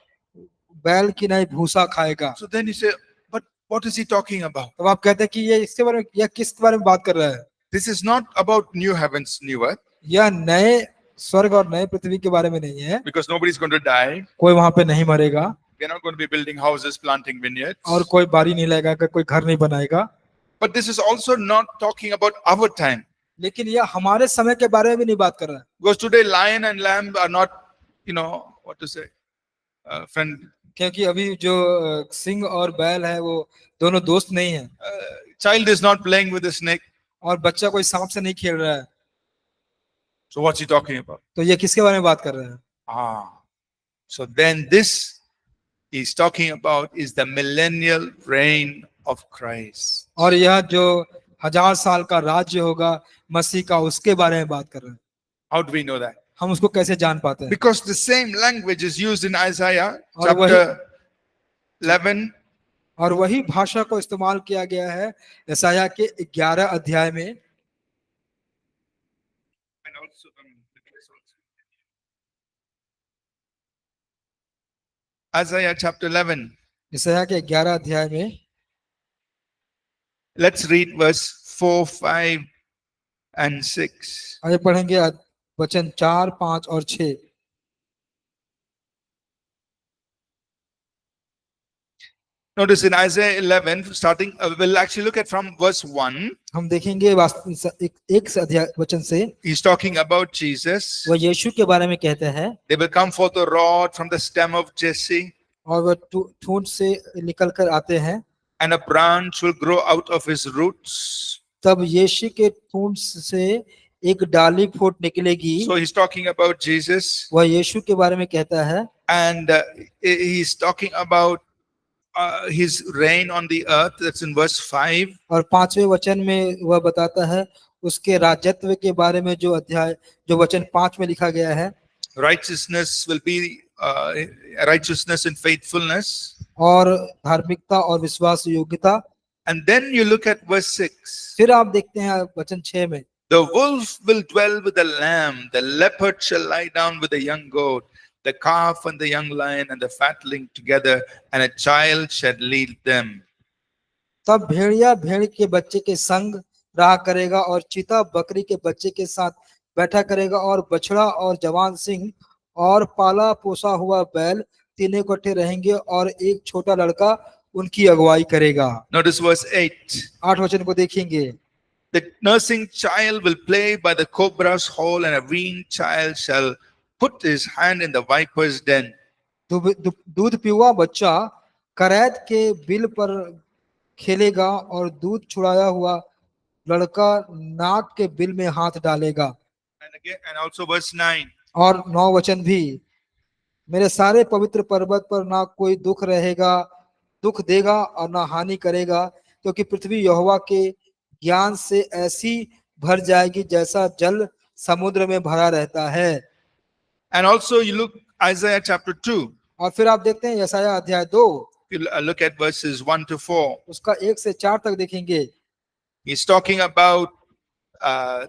बैल की नहीं भूसा खाएगा। So then you say, but what is he talking about? तो आप कहते हैं कि ये इसके बारे में या किस बारे में बात कर रहा है? This is not about new heavens, new earth, यह नए स्वर्ग और नए पृथ्वी के बारे में नहीं है। because nobody's going to die. कोई वहां पे नहीं मरेगा We're not going to be building houses, planting vineyards. और कोई बारी नहीं लगाएगा, कोई घर नहीं बनाएगा। But this is also not talking about our time. लेकिन यह हमारे समय के बारे में भी नहीं बात कर रहा है। Because today lion and lamb are not, what to say, friend. क्योंकि अभी जो सिंह और बैल है वो दोनों दोस्त नहीं है Child is not playing with a snake. और बच्चा कोई सांप से नहीं खेल रहा है। So what's he talking about? तो ये किसके बारे में बात कर रहा है? So then this he's talking about is the millennial reign of Christ. और यह जो 1000 साल का राज्य होगा मसीह का, उसके बारे में बात कर रहे हैं। How do we know that? हम उसको कैसे जान पाते हैं? Because the same language is used in Isaiah और chapter 11, और वही भाषा को इस्तेमाल किया गया है यशायाह के 11 अध्याय में। and also Isaiah chapter 11. यशायाह के 11 अध्याय में Let's read verse 4, 5, and 6. आगे पढ़ेंगे वचन 4, 5 और 6। Notice in Isaiah 11, starting, we'll actually look at from verse 1. हम देखेंगे एक अध्याय वचन से He's talking about Jesus. वह यीशु के बारे में कहते हैं। They will come forth a rod from the stem of Jesse, और वह ठूंठ से निकल कर आते हैं and a branch will grow out of his roots. तब यीशु के ठूंठ से एक डाली फूट निकलेगी। So he's talking about Jesus, वह यीशु के बारे में कहता है and he's talking about his reign on the earth. That's in verse 5. और 5वें वचन में वह बताता है उसके राजत्व के बारे में, जो अध्याय जो वचन 5 में लिखा गया है। Righteousness will be righteousness and faithfulness. और धार्मिकता और विश्वास योग्यता। And then you look at verse 6. फिर आप देखते हैं वचन 6 में The wolf will dwell with the lamb, the leopard shall lie down with the young goat, the calf and the young lion and the fatling together, and a child shall lead them. तब भेड़िया भेड़ के बच्चे के संग रहा करेगा और चीता बकरी के बच्चे के साथ बैठा करेगा, और बछड़ा और जवान सिंह और पाला पोसा हुआ बैल तीनों इकट्ठे रहेंगे, और एक छोटा लड़का उनकी अगुवाई करेगा। Notice verse 8. 8 वचन को देखेंगे। The nursing child will play by the cobra's hole, and a weaned child shall put his hand in the viper's den. दूध पीवा बच्चा करैत के बिल पर खेलेगा, और दूध छुड़ाया हुआ लड़का नाक के बिल में हाथ डालेगा। And also verse 9. और 9 वचन भी, मेरे सारे पवित्र पर्वत पर ना कोई दुख देगा और ना हानि करेगा, क्योंकि पृथ्वी यहोवा के ज्ञान से ऐसी भर जाएगी जैसा जल समुद्र में भरा रहता है। And also you look Isaiah chapter 2. और फिर आप देखते हैं यशायाह अध्याय 2, You look at verses 1 to 4. उसका 1 से 4 तक देखेंगे। He's talking about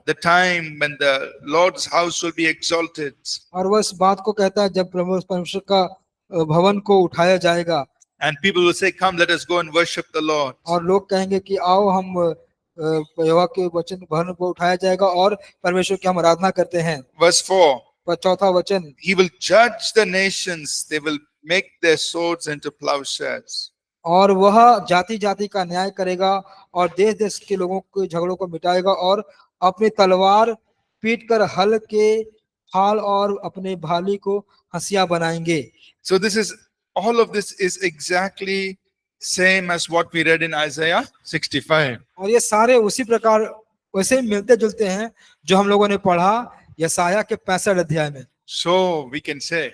the time when the Lord's house will be exalted. और वह इस बात को कहता है जब परमेश्वर का भवन को उठाया जाएगा, And people will say, come, let us go and worship the Lord. और लोग कहेंगे कि आओ हम यहोवा के वचन भवन को उठाया जाएगा और परमेश्वर की हम आराधना करते हैं। Verse 4. पर 4था वचन, He will judge the nations. They will make their swords into plowshares. और वह जाति जाति का न्याय करेगा और देश देश के लोगों के झगड़ों को मिटाएगा और अपनी तलवार पीट कर हल के फाल और अपने भाली को हंसिया बनाएंगे। So all of this is exactly same as what we read in Isaiah 65. और ये सारे उसी प्रकार वैसे मिलते जुलते हैं जो हम लोगों ने पढ़ा यशाया के 65 अध्याय में। So we can say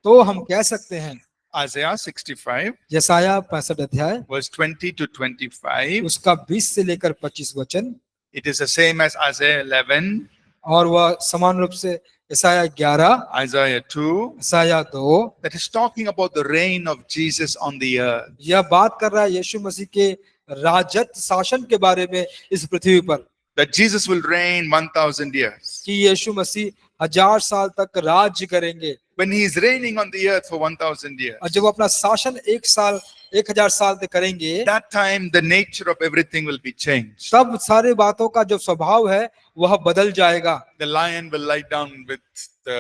तो हम कह सकते हैं Isaiah 65 यशाया 65 अध्याय verse 20 to 25, उसका 20 से लेकर 25 वचन, it is the same as Isaiah 11, और वह समान रूप से यशाया 11, Isaiah 2, यशाया 2 that is talking about the reign of Jesus on the earth. यह बात कर रहा है यीशु मसीह के राजत्व शासन के बारे में इस पृथ्वी पर, That Jesus will reign 1000 years. कि यीशु मसीह 1000 साल तक राज्य करेंगे। When he is reigning on the earth for 1000 years, और जब अपना शासन 1000 साल तक करेंगे, that time the nature of everything will be changed. तब सारी बातों का जो स्वभाव है वह बदल जाएगा। The lion will lie down with the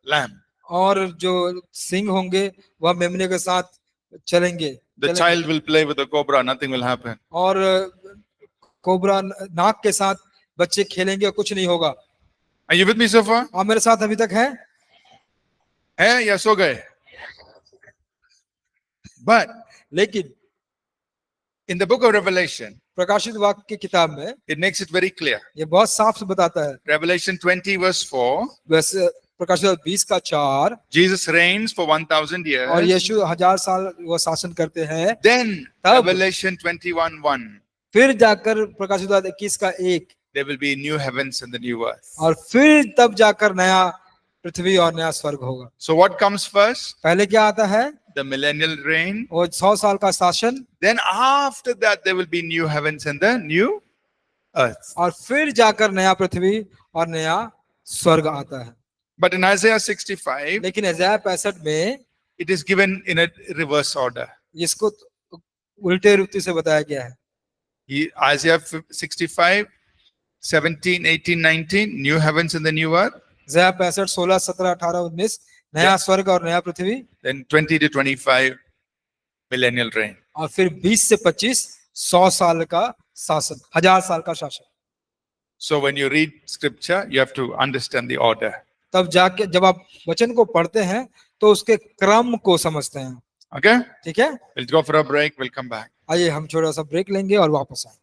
lamb. और जो सिंह होंगे वह मेमने के साथ चलेंगे। The child will play with the cobra, nothing will happen. और कोबरा नाग के साथ बच्चे खेलेंगे, कुछ नहीं होगा। Are you with me so far? आप मेरे साथ अभी तक हैं? है या सो गए? But लेकिन in the book of Revelation, प्रकाशित वाक्य की किताब में it makes it very clear. ये बहुत साफ से बताता है। Revelation 20 verse 4, वैसे प्रकाशित 20 का 4, Jesus reigns for 1000 और years. यीशु 1000 साल वो शासन करते हैं। Then तब Revelation 21:1, फिर जाकर प्रकाशित 21 का 1, there will be new heavens and the new earth. और फिर तब जाकर नया पृथ्वी और नया स्वर्ग होगा। So what comes first? पहले क्या आता है? The millennial reign. वो 100 साल का शासन, Then after that there will be new heavens and the new earth. और फिर जाकर नया पृथ्वी और नया स्वर्ग आता है। But in Isaiah 65, लेकिन यशाया 65 में it is given in a reverse order. इसको उल्टे रीति से बताया गया है। Isaiah 65, 17, 18, 19, new heavens and the new earth. यशाया 65, 16, 17, 18, 19 नया स्वर्ग और नया पृथ्वी, Then 20 to 25, millennial reign. और फिर 20 से 25 100 साल का शासन, 1000 साल का शासन। So when you read scripture, you have to understand the order. तब जाके जब आप वचन को पढ़ते हैं तो उसके क्रम को समझते हैं। Okay? ठीक है, We'll go for a break. We'll come back. आइए हम थोड़ा सा ब्रेक लेंगे और वापस आएंगे।